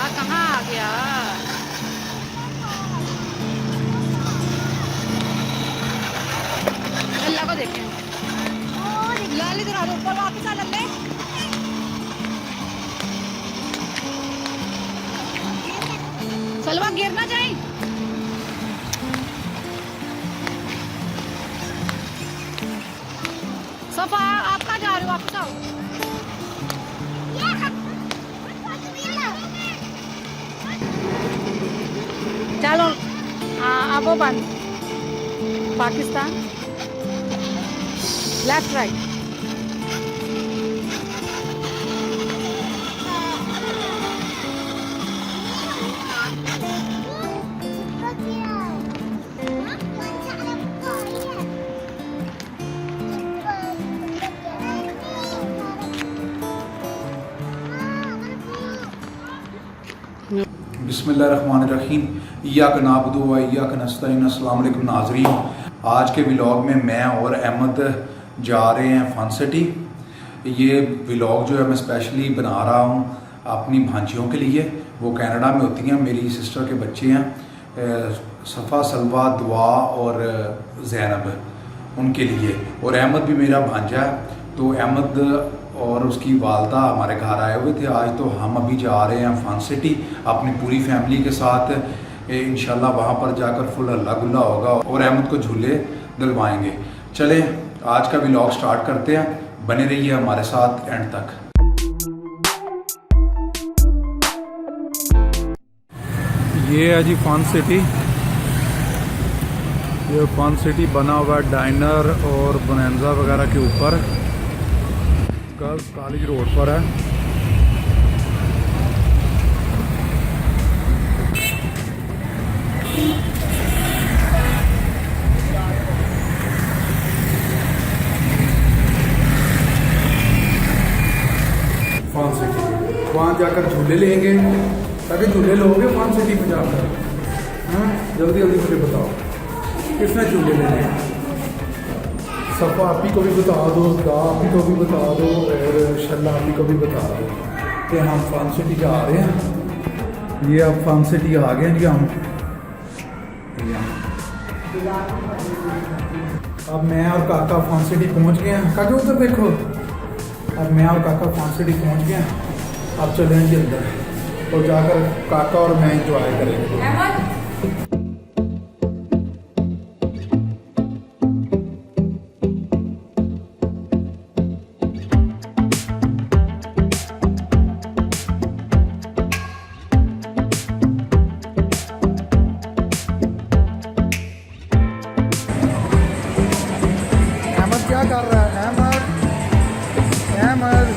कहाँ आ गया? अल्लाह को देखें। लाल इधर आ जाओ, ऊपर वापस आ लल्ले। सलवा गिर ना जाए। सफा आप कहाँ जा रहे हो? वापस आओ। चलो अब वो बंद। Pakistan left right. बिस्मिल्लाहिर्रहमानिर्रहीम। इय्याक नअबुदु व इय्याक नस्तईन। अस्सलाम वालेकुम नाज़रीन। आज के व्लॉग में मैं और अहमद जा रहे हैं फन सिटी। ये व्लॉग जो है मैं स्पेशली बना रहा हूँ अपनी भांजियों के लिए। वो कनाडा में होती हैं, मेरी सिस्टर के बच्चे हैं, सफ़ा, सलवा, दुआ और ज़ैनब, उनके लिए। और अहमद भी मेरा भांजा है। तो अहमद और उसकी वालदा हमारे घर आए हुए थे आज। तो हम अभी जा रहे हैं फन सिटी अपनी पूरी फैमिली के साथ। इंशाल्लाह वहाँ पर जाकर फुल हल्ला गुल्ला होगा और अहमद को झूले दिलवाएंगे। चलें आज का व्लॉग स्टार्ट करते हैं, बने रहिए हमारे साथ एंड तक। ये है जी फन सिटी। ये फन सिटी बना हुआ डाइनर और बोनेंजा वगैरह के ऊपर, गर्ल्स कॉलेज रोड पर है। फन सिटी वहाँ जाकर झूले लेंगे। ताकि झूले लोगे फन सिटी में जाकर? हाँ जल्दी जल्दी मुझे बताओ किसने झूले लेने हैं? सफ़ा आपी को भी बता दो, दा आपी को भी बता दो और शल्ला आपी को भी बता दो कि हम फन सिटी जा रहे हैं। ये अब फन सिटी आ गए हैं जी हम। अब मैं और काका फन सिटी पहुंच गए हैं। काका उधर देखो, अब मैं और काका फन सिटी पहुंच गए हैं। अब चलेंगे अंदर और जाकर काका और मैं इंजॉय करेंगे। क्या कर रहा है अहमद? अहमद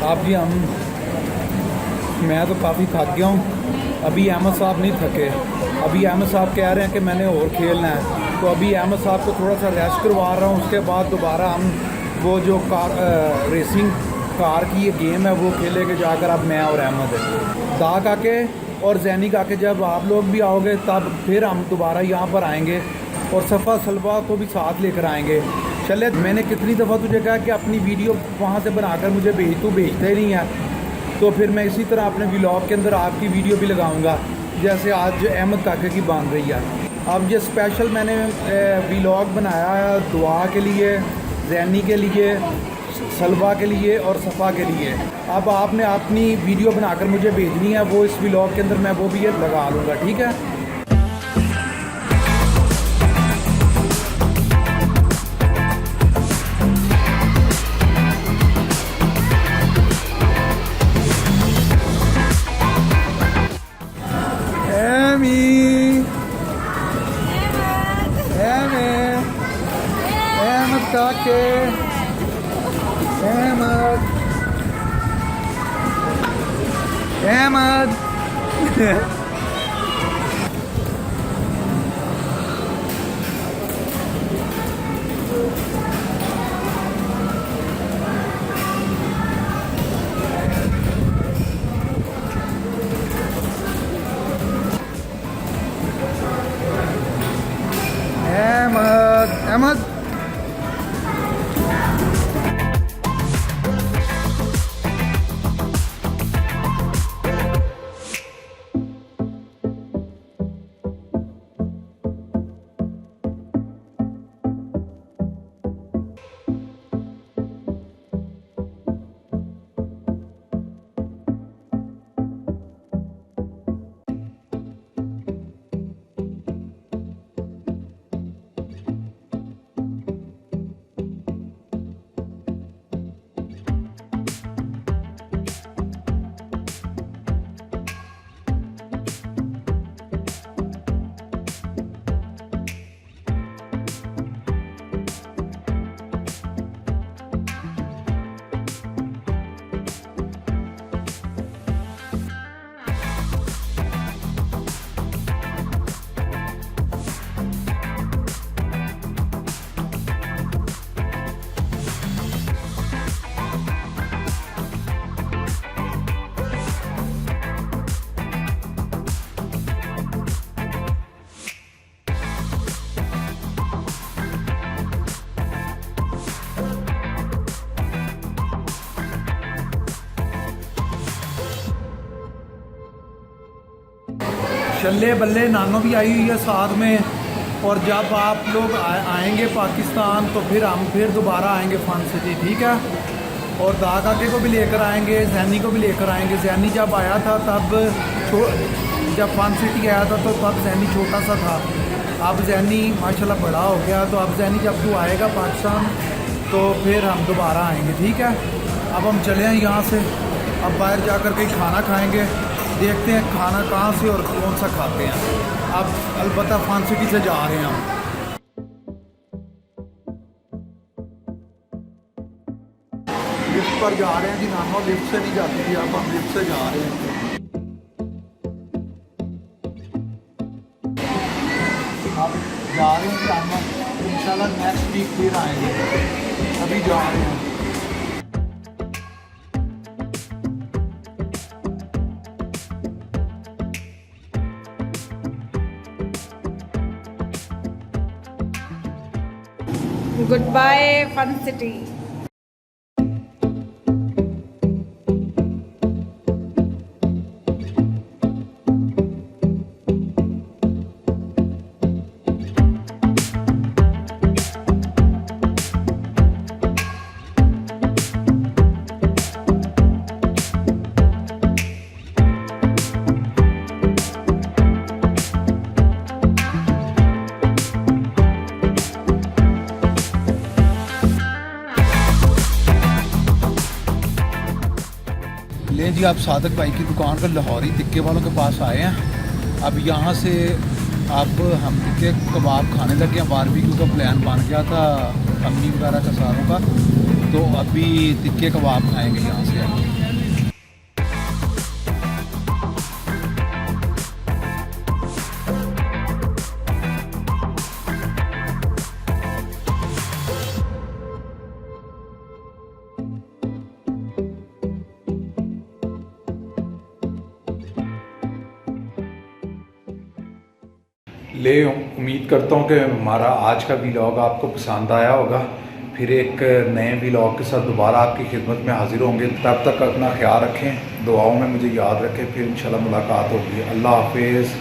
अब जी मैं तो काफ़ी थक गया हूँ। अभी अहमद साहब नहीं थके। अभी अहमद साहब कह रहे हैं कि मैंने और खेलना है, तो अभी अहमद साहब को थोड़ा सा रेस्ट करवा रहा हूँ। उसके बाद दोबारा हम वो जो रेसिंग कार की ये गेम है वो खेलेंगे जाकर। अब मैं और अहमद दाग आके और जैनिक आके जब आप लोग भी आओगे तब फिर हम दोबारा यहाँ पर आएंगे और सफ़ा सलवा को भी साथ लेकर आएंगे। चले, मैंने कितनी दफ़ा तुझे कहा कि अपनी वीडियो वहाँ से बनाकर मुझे भेज, तू भेजता ही नहीं है। तो फिर मैं इसी तरह अपने व्लॉग के अंदर आपकी वीडियो भी लगाऊंगा, जैसे आज अहमद काके की बन रही है। अब ये स्पेशल मैंने व्लॉग बनाया है दुआ के लिए, जैनी के लिए, सलवा के लिए और सफ़ा के लिए। अब आपने अपनी वीडियो बनाकर मुझे भेजनी है, वो इस व्लॉग के अंदर मैं वो भी ये लगा लूँगा, ठीक है। Kake, Ahmad, Ahmad. Ahmad, Ahmad. शल्ले बल्ले नानो भी आई हुई है साथ में। और जब आप लोग आएंगे पाकिस्तान तो फिर हम फिर दोबारा आएंगे फन सिटी, ठीक है। और दाग आके को भी लेकर आएंगे, जैनी को भी लेकर आएंगे। जैनी जब आया था तब जब फन सिटी आया था तो तब जैनी छोटा सा था। अब जैनी माशाल्लाह बड़ा हो गया। तो अब जैनी जब तू आएगा पाकिस्तान तो फिर हम दोबारा आएंगे, ठीक है। अब हम चले हैं यहाँ से, अब बाहर जाकर कहीं खाना खाएंगे, देखते हैं खाना कहाँ से और कौन सा खाते हैं। अब अलबत्ता फन सिटी से जा रहे हैं हम। लिफ्ट पर जा रहे हैं जी, नानो लिफ्ट से नहीं जाती थी, अब हम लिफ्ट से जा रहे हैं। अब जा रहे हैं नानो, इंशाल्लाह नेक्स्ट वीक फिर आएंगे। अभी जा रहे हैं। Goodbye, Fun City. ले जी, आप सादक भाई की दुकान पर लाहौरी टिक्के वालों के पास आए हैं। अब यहाँ से अब हम टिक्के कबाब खाने लगे हैं। बारबेक्यू का प्लान बन गया था अम्मी वगैरह का सारों का, तो अभी टिक्के कबाब खाएंगे यहाँ से। चलिए, उम्मीद करता हूँ कि हमारा आज का व्लॉग आपको पसंद आया होगा। फिर एक नए व्लॉग के साथ दोबारा आपकी खिदमत में हाजिर होंगे। तब तक अपना ख्याल रखें, दुआओं में मुझे याद रखें। फिर इंशाल्लाह मुलाकात होगी। अल्लाह हाफिज़।